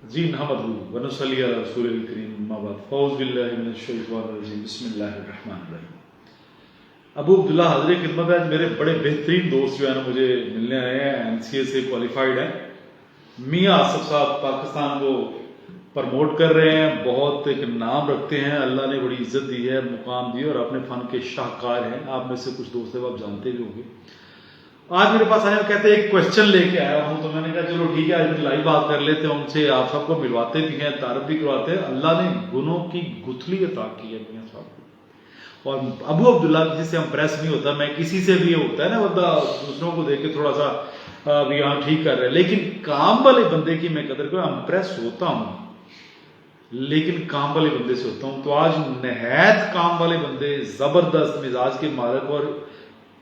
जी नहमदहू व नसल्ली अला रसूलिल करीम अम्मा बाद फ़ौज़ बिल्लाहि मिनश शैतानिर रजीम बिस्मिल्लाहिर रहमानिर रहीम। अबू अब्दुल्ला हाज़िर खिदमत है। आज मेरे बड़े बेहतरीन दोस्त जो है ना मुझे मिलने आए हैं, MCA से क्वालिफाइड हैं। मियाँ आसिफ साहब पाकिस्तान को प्रमोट कर रहे हैं, बहुत एक नाम रखते हैं, अल्लाह ने बड़ी इज्जत दी है, मुकाम दी है और अपने फ़न के शाहकार हैं। आप में से कुछ दोस्त हैं, आप जानते भी होंगे। आज मेरे पास आए और कहते हैं एक क्वेश्चन लेके आया हूँ, तो मैंने कहा चलो ठीक है, आज लाइव बात कर लेते हैं उनसे, आप सबको मिलवाते भी हैं, तारफ भी करवाते हैं। अल्लाह ने गुनों की गुथली अता की है मियाँ साहब को। और अबू अब्दुल्ला जिससे इम्प्रेस नहीं होता, मैं किसी से भी होता है ना बंदा दूसरों को देख के थोड़ा सा भी हाँ ठीक कर रहे हैं, लेकिन काम वाले बंदे की मैं कदर करूँ, इम्प्रेस होता हूँ लेकिन काम वाले बंदे से होता हूँ। तो आज नहायत काम वाले बंदे, जबरदस्त मिजाज के मालिक और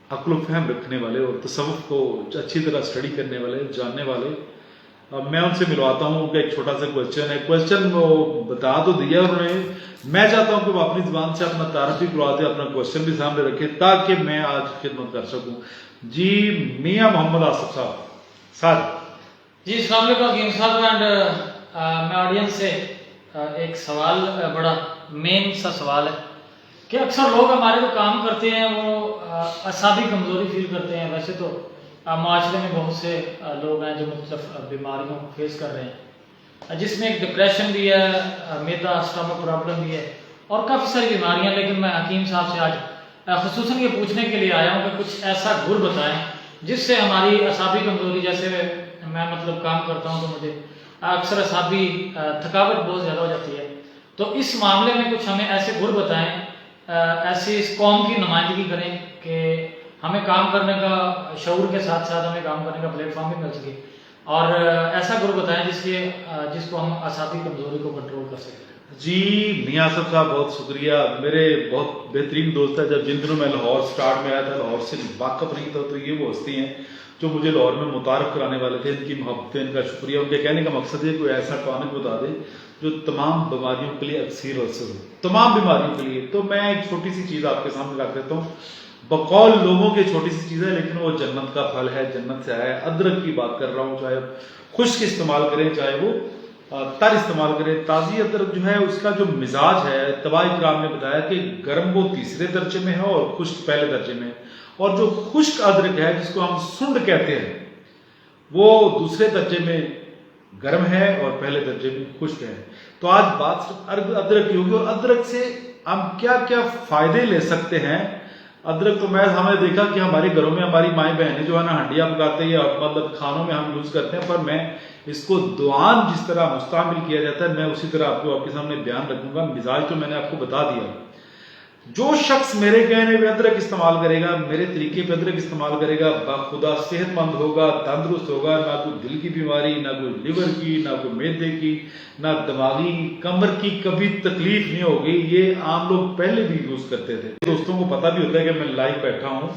अक्ल फहम रखने वाले और तसव्वुफ को अच्छी तरह स्टडी करने वाले, जानने वाले, अब मैं उनसे मिलवाता हूँ कि एक छोटा सा क्वेश्चन है। क्वेश्चन वो बता तो दिया उन्होंने, मैं चाहता हूँ कि वो अपनी जुबान से अपना तारफ भी करवा दे, अपना क्वेश्चन भी सामने रखे ताकि मैं आज खिदमत कर सकूँ। जी मियाँ मोहम्मद आसिफ साहब सर। जी अस्सलाम वालेकुम हकीम साहब एंड मैं ऑडियंस से एक सवाल, बड़ा मेन सा सवाल है कि अक्सर लोग हमारे जो काम करते हैं वो असाबी कमज़ोरी फील करते हैं। वैसे तो माशरे में बहुत से लोग हैं जो मुख्तलिफ बीमारियों को फेस कर रहे हैं, जिसमें एक डिप्रेशन भी है, मैदा स्टमक प्रॉब्लम भी है और काफ़ी सारी बीमारियां। लेकिन मैं हकीम साहब से आज खुसूसन ये पूछने के लिए आया हूँ कि कुछ ऐसा गुर बताएं जिससे हमारी असाबी कमज़ोरी, जैसे मैं मतलब काम करता हूँ तो मुझे अक्सर असाबी थकावट बहुत ज़्यादा हो जाती है, तो इस मामले में कुछ हमें ऐसे गुर बताएं, ऐसी इस कौम की नुमाइंदगी करें कि हमें काम करने का शऊर के साथ साथ हमें काम करने का प्लेटफॉर्म भी मिल सके, और ऐसा गुरु बताएं जिसको हम असाबी कमजोरी को कंट्रोल कर सकें। जी मियाँ आसिफ साहब बहुत शुक्रिया, मेरे बहुत बेहतरीन दोस्त है। जब जिन दिनों मैं लाहौर स्टार्ट में आया था, लाहौर से वाकफ नहीं था, तो ये वो हस्ती हैं जो मुझे लाहौर में मुतारफ कराने वाले थे। इनकी मोहब्बतें, इनका शुक्रिया। उनके कहने का मकसद है कोई ऐसा टॉनिक बता दे जो तमाम बीमारियों के लिए अक्सर असर हो, तमाम बीमारियों के लिए। तो मैं एक छोटी सी चीज़ आपके सामने रख देता हूँ, बकौल लोगों की छोटी सी चीज़ है लेकिन वो जन्नत का फल है, जन्नत से आया है। अदरक की बात कर रहा हूँ, चाहे खुश्क इस्तेमाल करें चाहे वो तर इस्तेमाल करें। ताज़ी अदरक जो है उसका जो मिजाज है, तबाई कराम ने बताया कि गर्म वो तीसरे दर्जे में है और खुश्क पहले दर्जे में है, और जो खुश्क अदरक है जिसको हम सुंड कहते हैं वो दूसरे दर्जे में गर्म है और पहले दर्जे में खुश्क है। तो आज बात सिर्फ अदरक की होगी और अदरक से हम क्या क्या फायदे ले सकते हैं। अदरक तो मैं हमने देखा कि हमारे घरों में हमारी माएँ बहनें जो है ना हंडिया पकाते हैं या मतलब खानों में हम यूज करते हैं, पर मैं इसको दुआन जिस तरह मुस्तामिल किया जाता है मैं उसी तरह आपको आपके सामने बयान रखूंगा। मिजाज तो मैंने आपको बता दिया। जो शख्स मेरे कहने पे अदरक इस्तेमाल करेगा, मेरे तरीके पे अदरक इस्तेमाल करेगा, बाखुदा सेहतमंद होगा, तंदुरुस्त होगा, ना कोई दिल की बीमारी, ना कोई लिवर की, ना कोई मैदे की, ना दिमागी कमर की कभी तकलीफ नहीं होगी। ये आम लोग पहले भी यूज करते थे। दोस्तों को पता भी होता है कि मैं लाइव बैठा हूँ,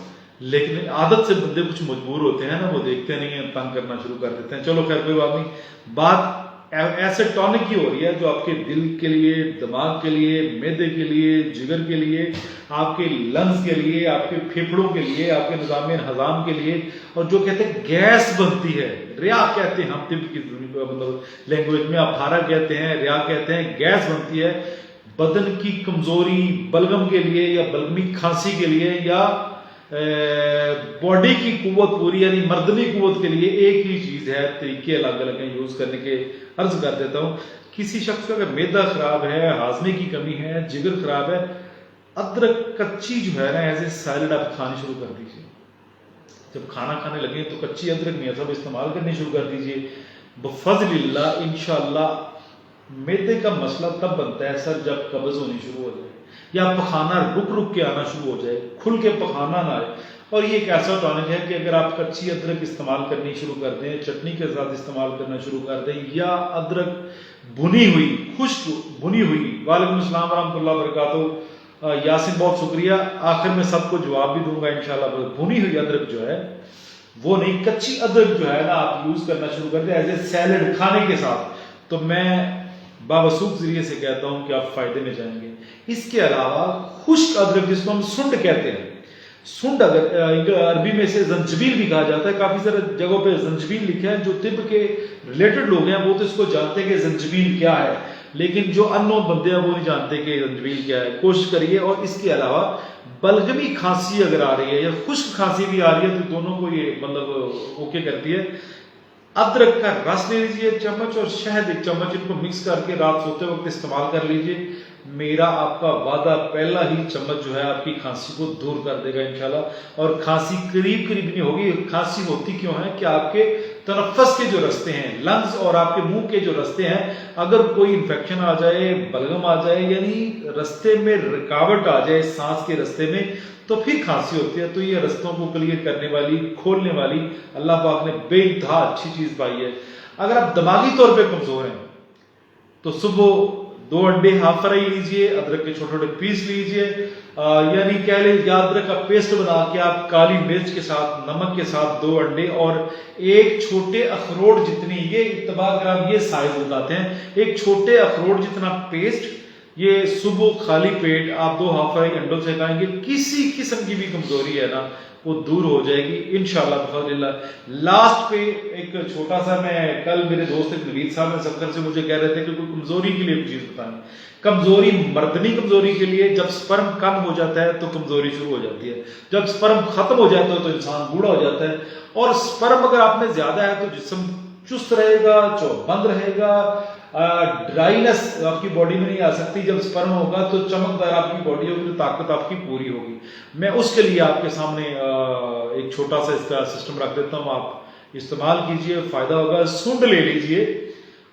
लेकिन आदत से बंदे कुछ मजबूर होते हैं ना, वो देखते नहीं है, तंग करना शुरू कर देते हैं। चलो खैर कोई बात नहीं। बात ऐसे टॉनिक की हो रही है जो आपके दिल के लिए, दिमाग के लिए, मैदे के लिए, जिगर के लिए, आपके लंग्स के लिए, आपके फेफड़ों के लिए, आपके निज़ाम हज़ाम के लिए, और जो कहते हैं गैस बनती है, रिया कहते हैं हम तिब की मतलब लैंग्वेज में, अफारा कहते हैं, रिया कहते हैं, गैस बनती है। बदन की कमजोरी, बलगम के लिए या बलगमी खांसी के लिए या बॉडी की कुव्वत पूरी यानी मर्दनी कुव्वत के लिए एक ही चीज है, तरीके अलग अलग हैं यूज करने के। अर्ज कर देता हूँ, किसी शख्स का अगर मैदा खराब है, हाजमे की कमी है, जिगर खराब है, अदरक कच्ची जो है ना ऐसे सैलड आप खानी शुरू कर दीजिए। जब खाना खाने लगे तो कच्ची अदरक नहीं सब इस्तेमाल करनी शुरू कर दीजिए। बफज़लिल्लाह इंशाअल्लाह मैदे का मसला तब बनता है सर जब कब्ज होनी शुरू हो जाए या पखाना रुक रुक के आना शुरू हो जाए, खुल के पखाना ना आए। और ये एक ऐसा टॉनिक है कि अगर आप कच्ची अदरक इस्तेमाल करनी शुरू कर दें, चटनी के साथ इस्तेमाल करना शुरू कर दें, या अदरक भुनी हुई, खुश्क भुनी हुई। वालेकुम अस्सलाम रहमतुल्लाह बरकातहू। यासिन बहुत शुक्रिया, आखिर में सबको जवाब भी दूंगा इंशाल्लाह। भुनी हुई अदरक जो है वो नहीं, कच्ची अदरक जो है ना आप यूज करना शुरू कर दें एज ए सैलड खाने के साथ, तो मैं बावसूख जरिए से कहता हूं कि आप फायदे में जाएंगे। इसके अलावा खुश्क अदरक जिसको हम सुंड कहते हैं, सुंड अगर अरबी में से जंजबील भी कहा जाता है, काफी सारे जगहों पे जंजबील लिखा है, जो तिब के रिलेटेड लोग हैं वो तो इसको जानते हैं कि जंजबील क्या है, लेकिन जो अननोन बंदे हैं वो नहीं जानते कि जंजबील क्या है। कोशिश करिए। और इसके अलावा बलगमी खांसी अगर आ रही है या खुश्क खांसी भी आ रही है तो दोनों को ये मतलब ओके करती है। अदरक का रस ले लीजिए 1 चम्मच और शहद 1 चम्मच, इनको मिक्स करके रात सोते वक्त इस्तेमाल कर लीजिए। मेरा आपका वादा पहला ही चम्मच जो है आपकी खांसी को दूर कर देगा इंशाल्लाह। और खांसी करीब करीब नहीं होगी। खांसी होती क्यों है कि आपके तनफ्फस के जो रास्ते हैं, लंग्स और आपके मुंह के जो रास्ते हैं, अगर कोई इन्फेक्शन आ जाए, बलगम आ जाए, यानी रास्ते में रुकावट आ जाए सांस के रास्ते में, तो फिर खांसी होती है। तो ये रास्तों को क्लियर करने वाली, खोलने वाली अल्लाह पाक ने बेइंतहा अच्छी चीज पाई है। अगर आप दिमागी तौर पे कमजोर हैं तो सुबह 2 अंडे हाफ फ्राई लीजिए, अदरक के छोटे छोटे पीस लीजिए, यानी कह ले या अदरक का पेस्ट बना के आप काली मिर्च के साथ, नमक के साथ 2 अंडे और 1 छोटे अखरोट जितनी, ये इत्तबा ग्राम ये साइज बताते हैं, 1 छोटे अखरोट जितना पेस्ट, ये सुबह खाली पेट आप 2 हाफ फ्राई अंडों से खाएंगे। किसी किस्म की भी कमजोरी है ना वो दूर हो जाएगी इंशाल्लाह बिफज़लिल्लाह। लास्ट पे एक छोटा सा, मैं कल मेरे दोस्त नवीद साहब ने सफर से मुझे कह रहे थे कि कोई कमजोरी के लिए एक चीज बताएं। कमजोरी, मर्दनी कमजोरी के लिए जब स्पर्म कम हो जाता है तो कमजोरी शुरू हो जाती है, जब स्पर्म खत्म हो जाता है तो इंसान बूढ़ा हो जाता है। और स्पर्म अगर आप में ज्यादा है तो जिस्म चुस्त रहेगा, चौबंद रहेगा, ड्राइनेस आपकी बॉडी में नहीं आ सकती। जब स्पर्म होगा तो चमकदार आपकी बॉडी होगी, तो ताकत आपकी पूरी होगी। मैं उसके लिए आपके सामने एक छोटा सा इसका सिस्टम रख देता हूँ, आप इस्तेमाल कीजिए, फायदा होगा। सूंड ले लीजिए,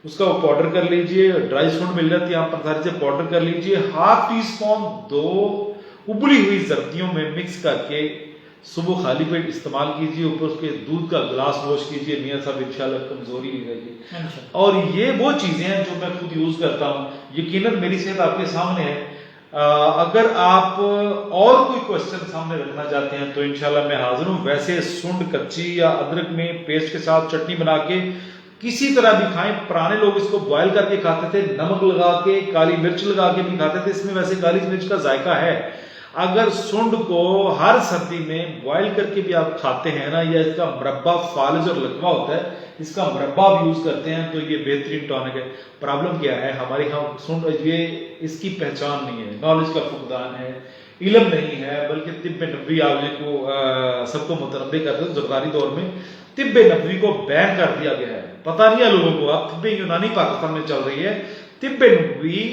उसका पाउडर कर लीजिए, ड्राई सूंड मिल जाती है, आप प्रसार से पाउडर कर लीजिए। ½ टीस्पून 2 उबली हुई सर्दियों में मिक्स करके सुबह खाली पेट इस्तेमाल कीजिए। ऊपर उसके दूध का गिलास नोश कीजिए, मियां साहब इंशाल्लाह कमजोरी नहीं रहेगी। और ये वो चीजें हैं जो मैं खुद यूज करता हूँ, यकीनन मेरी सेहत आपके सामने है। अगर आप और कोई क्वेश्चन सामने रखना चाहते हैं तो इंशाल्लाह मैं हाजिर हूँ। वैसे सुंड कच्ची या अदरक में पेस्ट के साथ चटनी बना के किसी तरह भी खाएं। पुराने लोग इसको बॉयल करके खाते थे, नमक लगा के, काली मिर्च लगा के भी खाते थे। इसमें वैसे काली मिर्च का जायका है। अगर सुंड को हर सर्दी में बॉयल करके भी आप खाते हैं ना, या इसका मुरब्बा, फालिज और लकवा होता है, इसका मुरब्बा भी यूज करते हैं तो ये बेहतरीन टॉनिक है। प्रॉब्लम क्या है हमारे यहाँ सुंड, ये इसकी पहचान नहीं है, नॉलेज का फुकदान है, इल्म नहीं है, बल्कि तिब्ब नबवी आगे को सबको मुतनब्बे करते हैं। ज़रदारी दौर में तिब्ब नबवी को बैन कर दिया गया है, पता नहीं है लोगों को। अब तिब्ब यूनानी पाकिस्तान में चल रही है, तिब्ब नबवी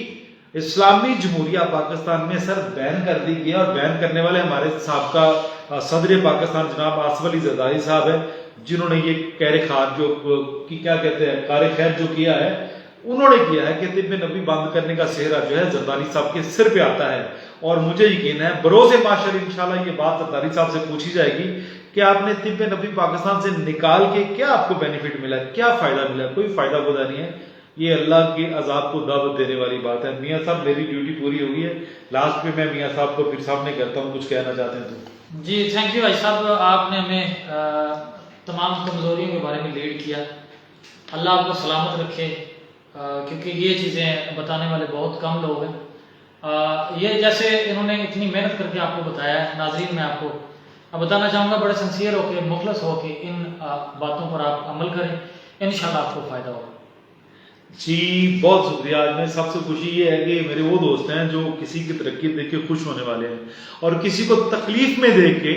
इस्लामी जमहूरिया पाकिस्तान में सर बैन कर दी गई। और बैन करने वाले हमारे साबका सदर पाकिस्तान जनाब आसिफ अली जरदारी साहब है, जिन्होंने ये कैरे खार जो कि क्या कहते हैं कार खैर जो किया है, उन्होंने किया है कि तिब्ब नबी बंद करने का सेहरा जो है जरदारी साहब के सिर पे आता है। और मुझे यकीन है बरोज़े माशर इंशाल्लाह ये बात जरदारी साहब से पूछी जाएगी कि आपने तिब्ब नबी पाकिस्तान से निकाल के क्या आपको बेनिफिट मिला, क्या फायदा मिला। कोई फायदा बुदा नहीं है, ये अल्लाह के अजाब को दावत देने वाली बात है। मियां साहब मेरी ड्यूटी पूरी हो गई है। लास्ट में मैं मियां साहब को फिर सामने करता हूँ, कुछ कहना चाहते हैं तो। जी थैंक यू भाई साहब, आपने हमें तमाम कमजोरियों के बारे में लीड किया। अल्लाह आपको सलामत रखे, क्योंकि ये चीज़ें बताने वाले बहुत कम लोग हैं। ये जैसे इन्होंने इतनी मेहनत करके आपको बताया है, नाज़रीन मैं आपको बताना चाहूँगा बड़े सिंसियर होकर, मुखलस होकर इन बातों पर आप अमल करें, इंशाल्लाह आपको फ़ायदा होगा। जी बहुत शुक्रिया। आज में सबसे खुशी ये है कि मेरे वो दोस्त हैं जो किसी की तरक्की देख के खुश होने वाले हैं, और किसी को तकलीफ में देख के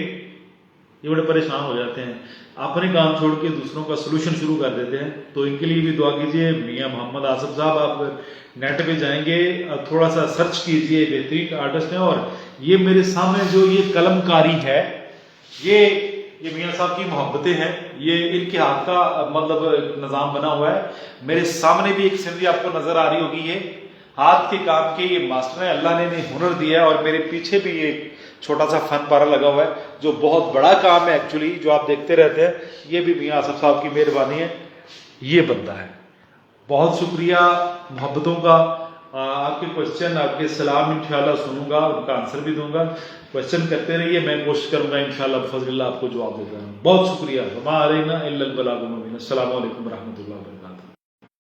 ये बड़े परेशान हो जाते हैं, अपने काम छोड़ के दूसरों का सोल्यूशन शुरू कर देते हैं। तो इनके लिए भी दुआ कीजिए। मियां मोहम्मद आसिफ साहब, आप नेट पे जाएंगे, थोड़ा सा सर्च कीजिए, बेहतरीन आर्टिस्ट हैं। और ये मेरे सामने जो ये कलमकारी है, ये मियां साहब की मोहब्बतें हैं, ये इनके हाथ का मतलब निज़ाम बना हुआ है। मेरे सामने भी एक सिंधी आपको नजर आ रही होगी, ये हाथ के काम के ये मास्टर है, अल्लाह ने इन्हें हुनर दिया है। और मेरे पीछे भी ये छोटा सा फन पारा लगा हुआ है जो बहुत बड़ा काम है एक्चुअली, जो आप देखते रहते हैं। ये भी मियां आसिफ साहब की मेहरबानी है, ये बंदा है। बहुत शुक्रिया मोहब्बतों का। आपके क्वेश्चन, आपके सलाम इंशाल्लाह सुनूंगा, उनका आंसर भी दूंगा। क्वेश्चन करते रहिए, मैं कोशिश करूंगा इंशाल्लाह बिफज़लिल्लाह आपको जवाब देता हूँ। बहुत शुक्रिया। अस्सलाम वालेकुम रहमतुल्लाहि व बरकातहू।